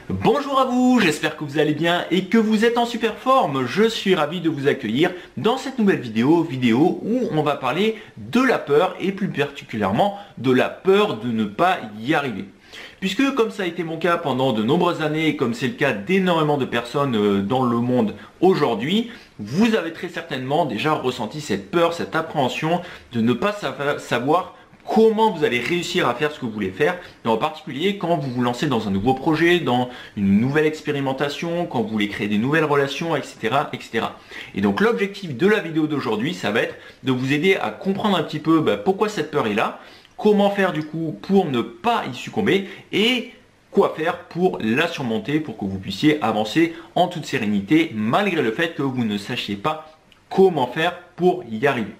Bonjour à vous, j'espère que vous allez bien et que vous êtes en super forme. Je suis ravi de vous accueillir dans cette nouvelle vidéo où on va parler de la peur et plus particulièrement de la peur de ne pas y arriver. Puisque comme ça a été mon cas pendant de nombreuses années et comme c'est le cas d'énormément de personnes dans le monde aujourd'hui, vous avez très certainement déjà ressenti cette peur, cette appréhension de ne pas savoir comment vous allez réussir à faire ce que vous voulez faire, et en particulier quand vous vous lancez dans un nouveau projet, dans une nouvelle expérimentation, quand vous voulez créer des nouvelles relations, etc. etc. Et donc l'objectif de la vidéo d'aujourd'hui, ça va être de vous aider à comprendre un petit peu pourquoi cette peur est là, comment faire du coup pour ne pas y succomber, et quoi faire pour la surmonter, pour que vous puissiez avancer en toute sérénité, malgré le fait que vous ne sachiez pas comment faire pour y arriver.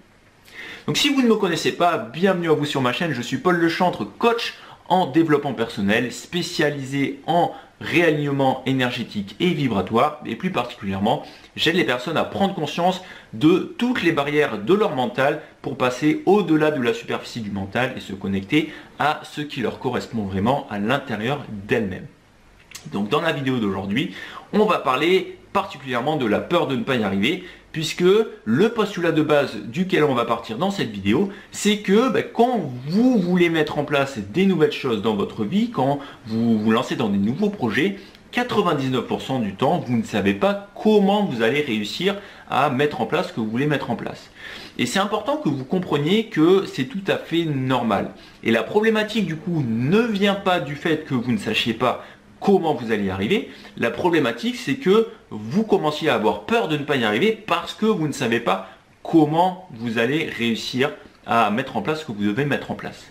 Donc si vous ne me connaissez pas, bienvenue à vous sur ma chaîne, je suis Paul Lechantre, coach en développement personnel, spécialisé en réalignement énergétique et vibratoire, et plus particulièrement, j'aide les personnes à prendre conscience de toutes les barrières de leur mental pour passer au-delà de la superficie du mental et se connecter à ce qui leur correspond vraiment à l'intérieur d'elles-mêmes. Donc dans la vidéo d'aujourd'hui, on va parler particulièrement de la peur de ne pas y arriver, puisque le postulat de base duquel on va partir dans cette vidéo, c'est que quand vous voulez mettre en place des nouvelles choses dans votre vie, quand vous vous lancez dans des nouveaux projets, 99% du temps, vous ne savez pas comment vous allez réussir à mettre en place ce que vous voulez mettre en place. Et c'est important que vous compreniez que c'est tout à fait normal. Et la problématique du coup ne vient pas du fait que vous ne sachiez pas comment vous allez y arriver. La problématique, c'est que vous commenciez à avoir peur de ne pas y arriver parce que vous ne savez pas comment vous allez réussir à mettre en place ce que vous devez mettre en place.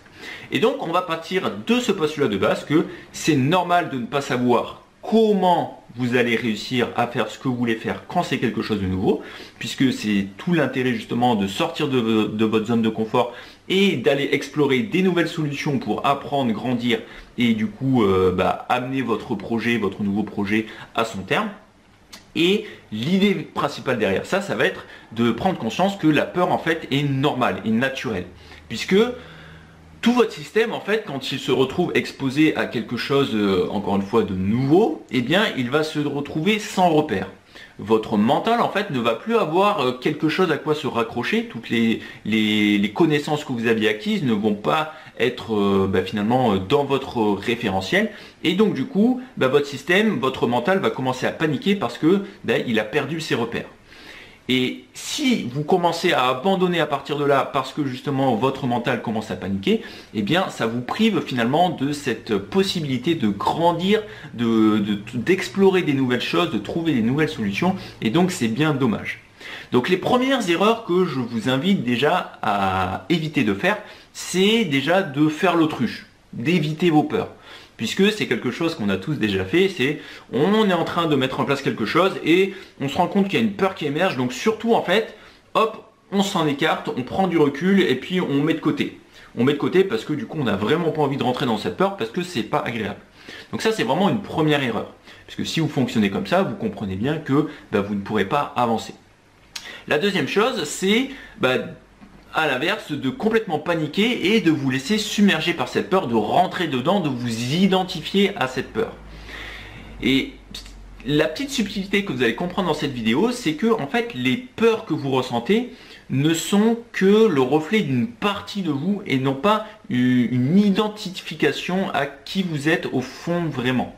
Et donc, on va partir de ce postulat de base que c'est normal de ne pas savoir comment vous allez réussir à faire ce que vous voulez faire quand c'est quelque chose de nouveau, puisque c'est tout l'intérêt justement de sortir de votre zone de confort et d'aller explorer des nouvelles solutions pour apprendre, grandir et du coup amener votre projet, votre nouveau projet à son terme. Et l'idée principale derrière ça, ça va être de prendre conscience que la peur en fait est normale et naturelle, puisque tout votre système, en fait, quand il se retrouve exposé à quelque chose, encore une fois, de nouveau, eh bien, il va se retrouver sans repère. Votre mental, en fait, ne va plus avoir quelque chose à quoi se raccrocher. Toutes les connaissances que vous aviez acquises ne vont pas être finalement dans votre référentiel. Et donc, du coup, votre système, votre mental va commencer à paniquer parce que il a perdu ses repères. Et si vous commencez à abandonner à partir de là parce que justement votre mental commence à paniquer, eh bien ça vous prive finalement de cette possibilité de grandir, d'explorer des nouvelles choses, de trouver des nouvelles solutions, et donc c'est bien dommage. Donc les premières erreurs que je vous invite déjà à éviter de faire, c'est déjà de faire l'autruche, d'éviter vos peurs. Puisque c'est quelque chose qu'on a tous déjà fait, c'est on est en train de mettre en place quelque chose et on se rend compte qu'il y a une peur qui émerge, donc surtout en fait, hop, on s'en écarte, on prend du recul et puis on met de côté. On met de côté parce que du coup on n'a vraiment pas envie de rentrer dans cette peur parce que c'est pas agréable. Donc ça c'est vraiment une première erreur. Parce que si vous fonctionnez comme ça, vous comprenez bien que vous ne pourrez pas avancer. La deuxième chose, c'est à l'inverse, de complètement paniquer et de vous laisser submerger par cette peur, de rentrer dedans, de vous identifier à cette peur. Et la petite subtilité que vous allez comprendre dans cette vidéo, c'est que en fait, les peurs que vous ressentez ne sont que le reflet d'une partie de vous et non pas une identification à qui vous êtes au fond vraiment.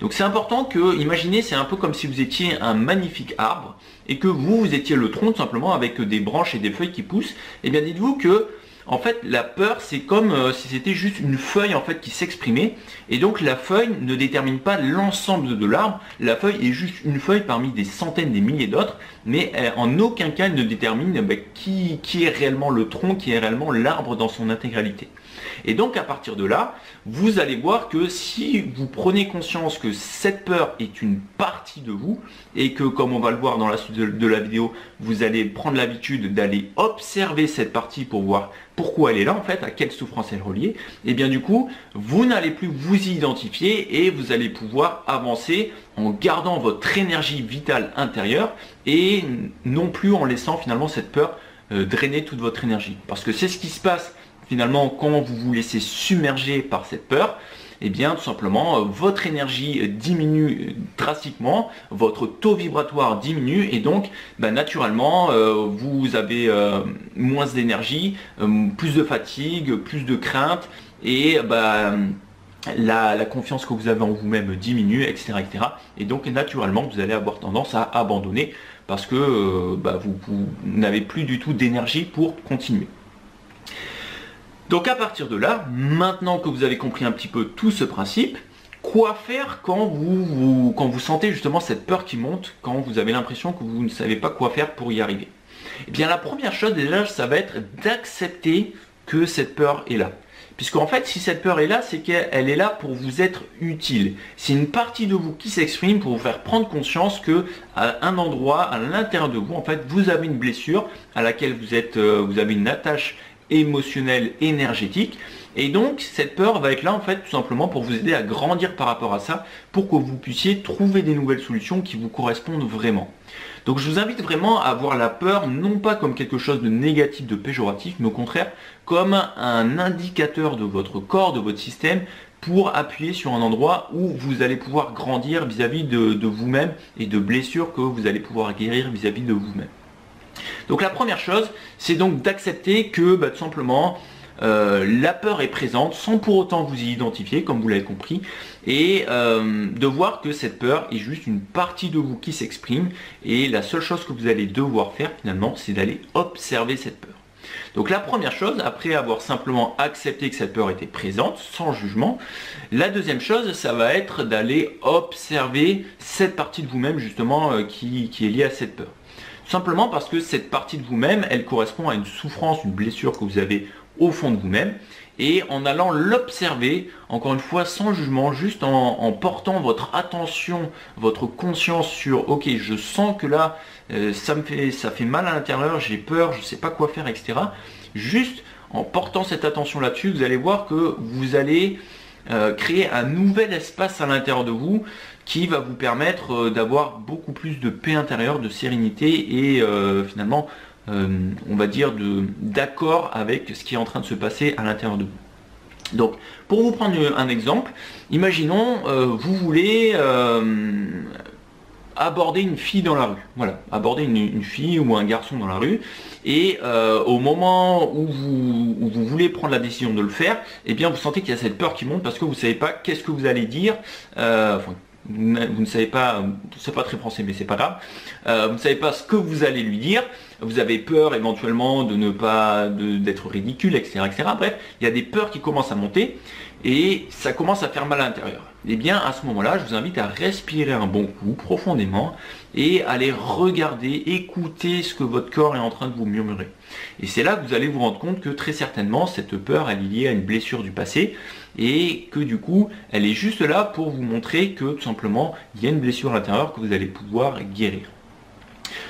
Donc c'est important que, imaginez, c'est un peu comme si vous étiez un magnifique arbre et que vous étiez le tronc tout simplement avec des branches et des feuilles qui poussent. Et bien dites-vous que en fait la peur c'est comme si c'était juste une feuille en fait qui s'exprimait, et donc la feuille ne détermine pas l'ensemble de l'arbre, la feuille est juste une feuille parmi des centaines, des milliers d'autres, mais en aucun cas elle ne détermine qui est réellement le tronc, qui est réellement l'arbre dans son intégralité. Et donc à partir de là, vous allez voir que si vous prenez conscience que cette peur est une partie de vous et que, comme on va le voir dans la suite de la vidéo, vous allez prendre l'habitude d'aller observer cette partie pour voir pourquoi elle est là en fait, à quelle souffrance elle est reliée, et bien du coup, vous n'allez plus vous y identifier et vous allez pouvoir avancer en gardant votre énergie vitale intérieure et non plus en laissant finalement cette peur drainer toute votre énergie. Parce que c'est ce qui se passe finalement quand vous vous laissez submerger par cette peur, eh bien tout simplement votre énergie diminue drastiquement, votre taux vibratoire diminue et donc naturellement vous avez moins d'énergie, plus de fatigue, plus de crainte et la confiance que vous avez en vous-même diminue, etc., etc. Et donc naturellement vous allez avoir tendance à abandonner parce que vous n'avez plus du tout d'énergie pour continuer. Donc à partir de là, maintenant que vous avez compris un petit peu tout ce principe, quoi faire quand vous sentez justement cette peur qui monte, quand vous avez l'impression que vous ne savez pas quoi faire pour y arriver? Eh bien la première chose déjà, ça va être d'accepter que cette peur est là. Puisqu'en fait, si cette peur est là, c'est qu'elle est là pour vous être utile. C'est une partie de vous qui s'exprime pour vous faire prendre conscience que à un endroit, à l'intérieur de vous, en fait, vous avez une blessure à laquelle vous avez une attache émotionnelle, énergétique. Et donc, cette peur va être là, en fait, tout simplement pour vous aider à grandir par rapport à ça, pour que vous puissiez trouver des nouvelles solutions qui vous correspondent vraiment. Donc, je vous invite vraiment à voir la peur, non pas comme quelque chose de négatif, de péjoratif, mais au contraire, comme un indicateur de votre corps, de votre système, pour appuyer sur un endroit où vous allez pouvoir grandir vis-à-vis de vous-même et de blessures que vous allez pouvoir guérir vis-à-vis de vous-même. Donc, la première chose, c'est donc d'accepter que, tout simplement, la peur est présente sans pour autant vous y identifier, comme vous l'avez compris, et de voir que cette peur est juste une partie de vous qui s'exprime, et la seule chose que vous allez devoir faire finalement, c'est d'aller observer cette peur. Donc la première chose, après avoir simplement accepté que cette peur était présente, sans jugement, la deuxième chose, ça va être d'aller observer cette partie de vous-même justement qui est liée à cette peur. Simplement parce que cette partie de vous-même, elle correspond à une souffrance, une blessure que vous avez au fond de vous-même, et en allant l'observer, encore une fois sans jugement, juste en portant votre attention, votre conscience sur ok, je sens que là ça fait mal à l'intérieur, j'ai peur, je ne sais pas quoi faire, etc. Juste en portant cette attention là-dessus, vous allez voir que vous allez créer un nouvel espace à l'intérieur de vous qui va vous permettre d'avoir beaucoup plus de paix intérieure, de sérénité et finalement on va dire d'accord avec ce qui est en train de se passer à l'intérieur de vous. Donc pour vous prendre un exemple, imaginons vous voulez aborder une fille dans la rue, voilà, aborder une fille ou un garçon dans la rue, et au moment où vous voulez prendre la décision de le faire, eh bien vous sentez qu'il y a cette peur qui monte parce que vous ne savez pas qu'est-ce que vous allez dire, vous ne savez pas, c'est pas très français mais c'est pas grave, vous ne savez pas ce que vous allez lui dire, vous avez peur éventuellement de ne pas d'être ridicule, etc., etc. Bref, il y a des peurs qui commencent à monter et ça commence à faire mal à l'intérieur. Et bien à ce moment-là, je vous invite à respirer un bon coup profondément et à aller regarder, écouter ce que votre corps est en train de vous murmurer. Et c'est là que vous allez vous rendre compte que très certainement cette peur elle est liée à une blessure du passé et que du coup elle est juste là pour vous montrer que tout simplement il y a une blessure à l'intérieur que vous allez pouvoir guérir.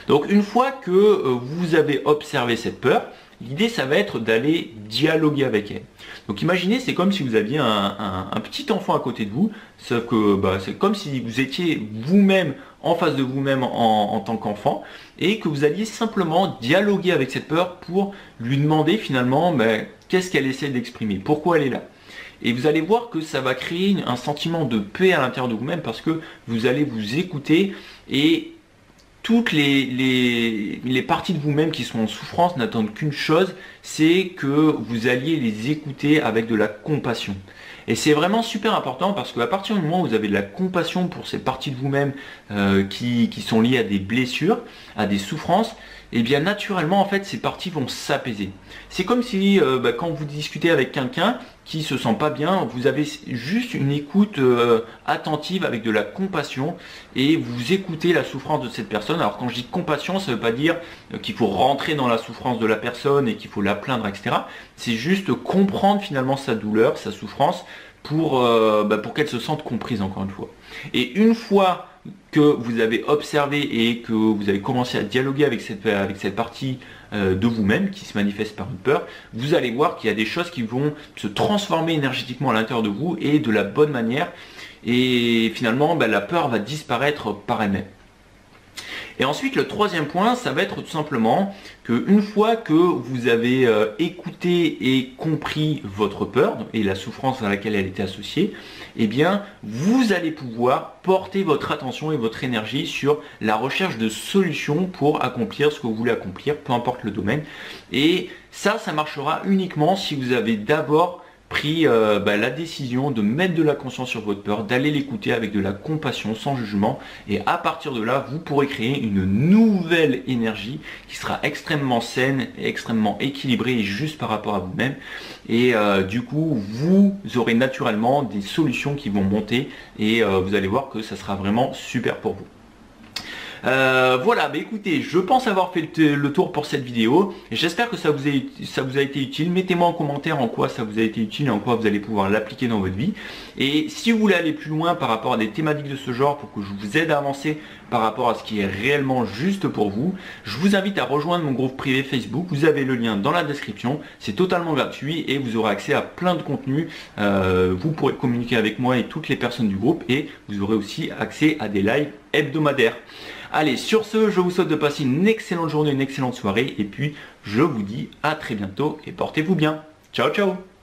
Donc une fois que vous avez observé cette peur, l'idée ça va être d'aller dialoguer avec elle. Donc imaginez, c'est comme si vous aviez un petit enfant à côté de vous, sauf que c'est comme si vous étiez vous-même en face de vous-même en tant qu'enfant et que vous alliez simplement dialoguer avec cette peur pour lui demander finalement qu'est-ce qu'elle essaie d'exprimer, pourquoi elle est là. Et vous allez voir que ça va créer un sentiment de paix à l'intérieur de vous-même parce que vous allez vous écouter et toutes les parties de vous-même qui sont en souffrance n'attendent qu'une chose, c'est que vous alliez les écouter avec de la compassion. Et c'est vraiment super important parce qu'à partir du moment où vous avez de la compassion pour ces parties de vous-même qui sont liées à des blessures, à des souffrances, et bien naturellement en fait ces parties vont s'apaiser. C'est comme si quand vous discutez avec quelqu'un qui se sent pas bien, vous avez juste une écoute attentive avec de la compassion et vous écoutez la souffrance de cette personne. Alors quand je dis compassion, ça ne veut pas dire qu'il faut rentrer dans la souffrance de la personne et qu'il faut la plaindre, etc. C'est juste comprendre finalement sa douleur, sa souffrance pour qu'elle se sente comprise encore une fois. Et une fois que vous avez observé et que vous avez commencé à dialoguer avec cette partie de vous-même qui se manifeste par une peur, vous allez voir qu'il y a des choses qui vont se transformer énergétiquement à l'intérieur de vous et de la bonne manière et finalement la peur va disparaître par elle-même. Et ensuite, le troisième point, ça va être tout simplement qu'une fois que vous avez écouté et compris votre peur et la souffrance à laquelle elle était associée, eh bien, vous allez pouvoir porter votre attention et votre énergie sur la recherche de solutions pour accomplir ce que vous voulez accomplir, peu importe le domaine. Et ça marchera uniquement si vous avez d'abord pris la décision de mettre de la conscience sur votre peur, d'aller l'écouter avec de la compassion, sans jugement, et à partir de là, vous pourrez créer une nouvelle énergie qui sera extrêmement saine, et extrêmement équilibrée et juste par rapport à vous-même, et du coup, vous aurez naturellement des solutions qui vont monter, et vous allez voir que ça sera vraiment super pour vous. Voilà, écoutez, je pense avoir fait le tour pour cette vidéo. J'espère que ça vous a été utile. Mettez-moi en commentaire en quoi ça vous a été utile et en quoi vous allez pouvoir l'appliquer dans votre vie. Et si vous voulez aller plus loin par rapport à des thématiques de ce genre, pour que je vous aide à avancer par rapport à ce qui est réellement juste pour vous, je vous invite à rejoindre mon groupe privé Facebook. Vous avez le lien dans la description. C'est totalement gratuit et vous aurez accès à plein de contenus. Vous pourrez communiquer avec moi et toutes les personnes du groupe, et vous aurez aussi accès à des lives hebdomadaires. Allez, sur ce, je vous souhaite de passer une excellente journée, une excellente soirée, et puis je vous dis à très bientôt et portez-vous bien. Ciao, ciao!